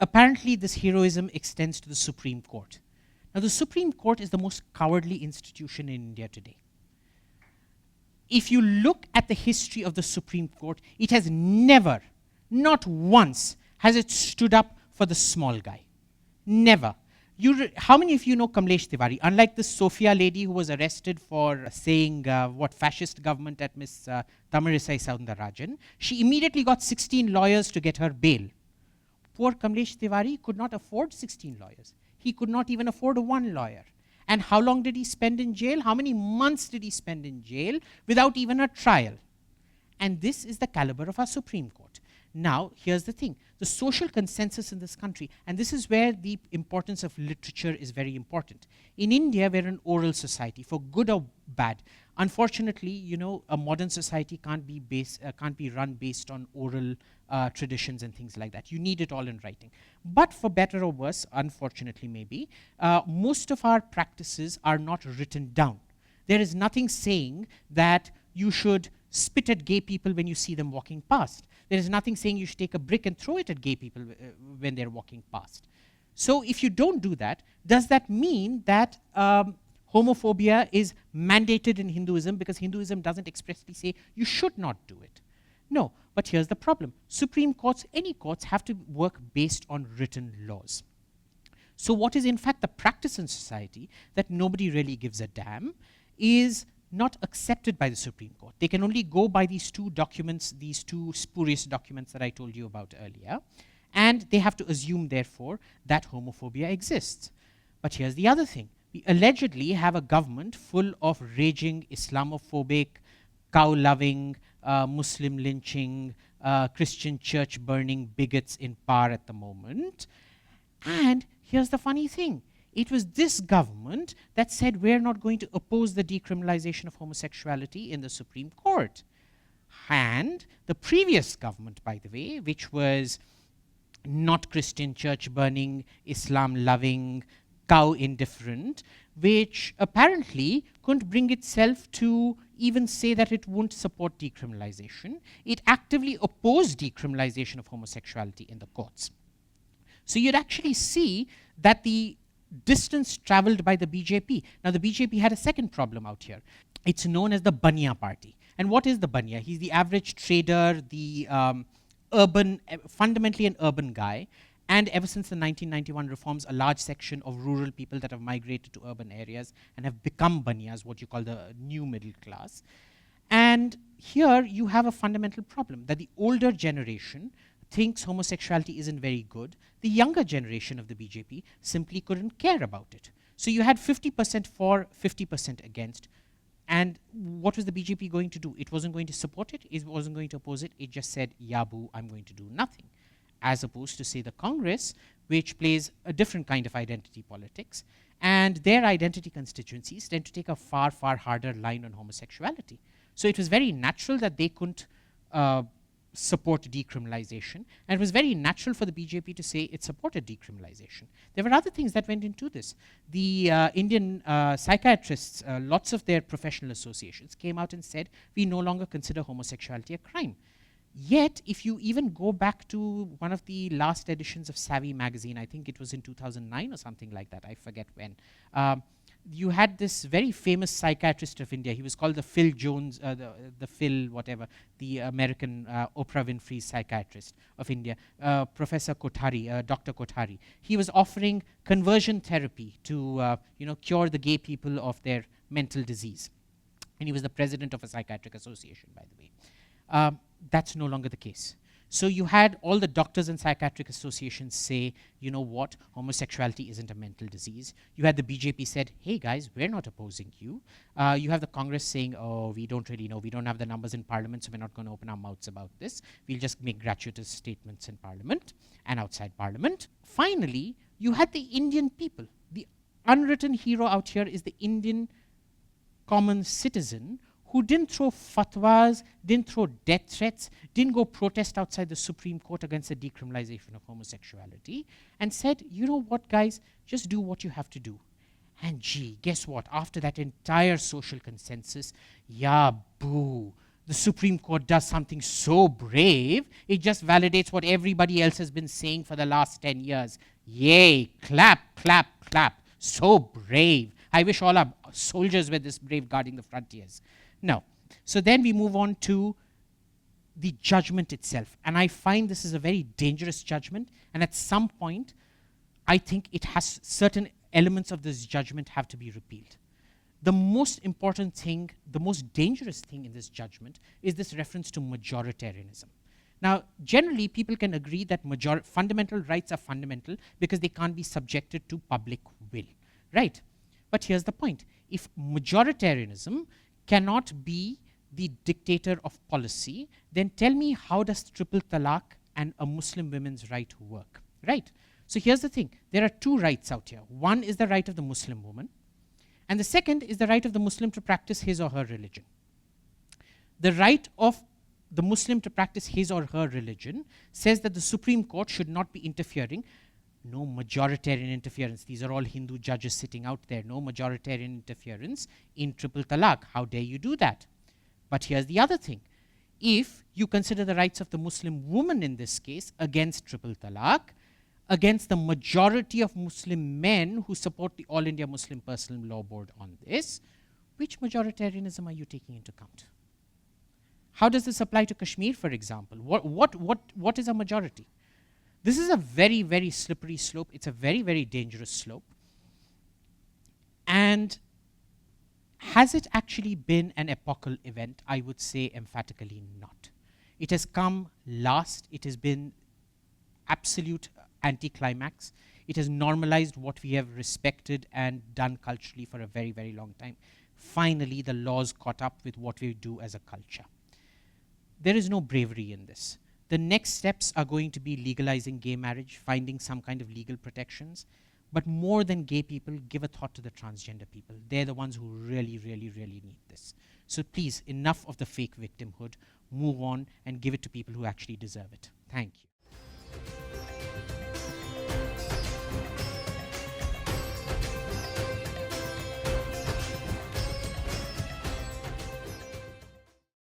apparently this heroism extends to the Supreme Court. Now the Supreme Court is the most cowardly institution in India today. If you look at the history of the Supreme Court, it has never, not once, has it stood up for the small guy. Never. How many of you know Kamlesh Tiwari? Unlike this Sophia lady who was arrested for saying what fascist government at Miss Tamilisai Soundarajan, she immediately got 16 lawyers to get her bail. Poor Kamlesh Tiwari could not afford 16 lawyers. He could not even afford one lawyer. And how long did he spend in jail? How many months did he spend in jail without even a trial? And this is the caliber of our Supreme Court. Now, here's the thing. The social consensus in this country, and this is where the importance of literature is very important. In India, we're an oral society, for good or bad. Unfortunately, you know, a modern society can't be run based on oral traditions and things like that. You need it all in writing. But for better or worse, unfortunately maybe, most of our practices are not written down. There is nothing saying that you should spit at gay people when you see them walking past. There is nothing saying you should take a brick and throw it at gay people when they're walking past. So if you don't do that, does that mean that homophobia is mandated in Hinduism because Hinduism doesn't expressly say you should not do it? No, but here's the problem. Supreme courts, any courts, have to work based on written laws. So what is in fact the practice in society that nobody really gives a damn is not accepted by the Supreme Court. They can only go by these two documents, these two spurious documents that I told you about earlier, and they have to assume, therefore, that homophobia exists. But here's the other thing. We allegedly have a government full of raging Islamophobic, cow-loving, Muslim lynching, Christian church burning bigots in power at the moment. And here's the funny thing. It was this government that said we're not going to oppose the decriminalization of homosexuality in the Supreme Court. And the previous government, by the way, which was not Christian church burning, Islam loving, cow indifferent, which apparently couldn't bring itself to even say that it won't support decriminalization. It actively opposed decriminalization of homosexuality in the courts. So you'd actually see that the distance traveled by the BJP. Now the BJP had a second problem out here. It's known as the Banya party. And what is the Banya? He's the average trader, the urban, fundamentally an urban guy. And ever since the 1991 reforms, a large section of rural people that have migrated to urban areas and have become Banyas, what you call the new middle class. And here you have a fundamental problem, that the older generation thinks homosexuality isn't very good. The younger generation of the BJP simply couldn't care about it. So you had 50% for, 50% against. And what was the BJP going to do? It wasn't going to support it. It wasn't going to oppose it. It just said, yeah, boo, I'm going to do nothing. As opposed to, say, the Congress, which plays a different kind of identity politics. And their identity constituencies tend to take a far, far harder line on homosexuality. So it was very natural that they couldn't support decriminalization, and it was very natural for the BJP to say it supported decriminalization. There were other things that went into this. The Indian psychiatrists, lots of their professional associations came out and said, we no longer consider homosexuality a crime. Yet, if you even go back to one of the last editions of Savvy magazine, I think it was in 2009 or something like that, I forget when, you had this very famous psychiatrist of India. He was called the Phil Jones, the Phil whatever, the American Oprah Winfrey psychiatrist of India, Professor Kothari, Dr. Kothari. He was offering conversion therapy to cure the gay people of their mental disease. And he was the president of a psychiatric association, by the way. That's no longer the case. So you had all the doctors and psychiatric associations say, you know what, homosexuality isn't a mental disease. You had the BJP said, hey guys, we're not opposing you. You have the Congress saying, oh, we don't really know, we don't have the numbers in Parliament, so we're not going to open our mouths about this. We'll just make gratuitous statements in Parliament and outside Parliament. Finally, you had the Indian people. The unwritten hero out here is the Indian common citizen who didn't throw fatwas, didn't throw death threats, didn't go protest outside the Supreme Court against the decriminalization of homosexuality, and said, you know what, guys, just do what you have to do. And gee, guess what? After that entire social consensus, yeah, boo, the Supreme Court does something so brave, it just validates what everybody else has been saying for the last 10 years. Yay, clap, clap, clap. So brave. I wish all our soldiers were this brave guarding the frontiers. No. So then we move on to the judgment itself. And I find this is a very dangerous judgment. And at some point, I think it has certain elements of this judgment have to be repealed. The most important thing, the most dangerous thing in this judgment is this reference to majoritarianism. Now, generally, people can agree that fundamental rights are fundamental because they can't be subjected to public will, right? But here's the point. If majoritarianism cannot be the dictator of policy, then tell me, how does triple talaq and a Muslim women's right work, right? So here's the thing. There are two rights out here. One is the right of the Muslim woman, and the second is the right of the Muslim to practice his or her religion. The right of the Muslim to practice his or her religion says that the Supreme Court should not be interfering. No majoritarian interference. These are all Hindu judges sitting out there. No majoritarian interference in triple talaq. How dare you do that? But here's the other thing. If you consider the rights of the Muslim woman in this case against triple talaq, against the majority of Muslim men who support the All India Muslim Personal Law Board on this, which majoritarianism are you taking into account? How does this apply to Kashmir, for example? What is a majority? This is a very, very slippery slope. It's a very, very dangerous slope. And has it actually been an epochal event? I would say emphatically not. It has come last. It has been absolute anticlimax. It has normalized what we have respected and done culturally for a very, very long time. Finally, the laws caught up with what we do as a culture. There is no bravery in this. The next steps are going to be legalizing gay marriage, finding some kind of legal protections. But more than gay people, give a thought to the transgender people. They're the ones who really, really, really need this. So please, enough of the fake victimhood. Move on and give it to people who actually deserve it. Thank you.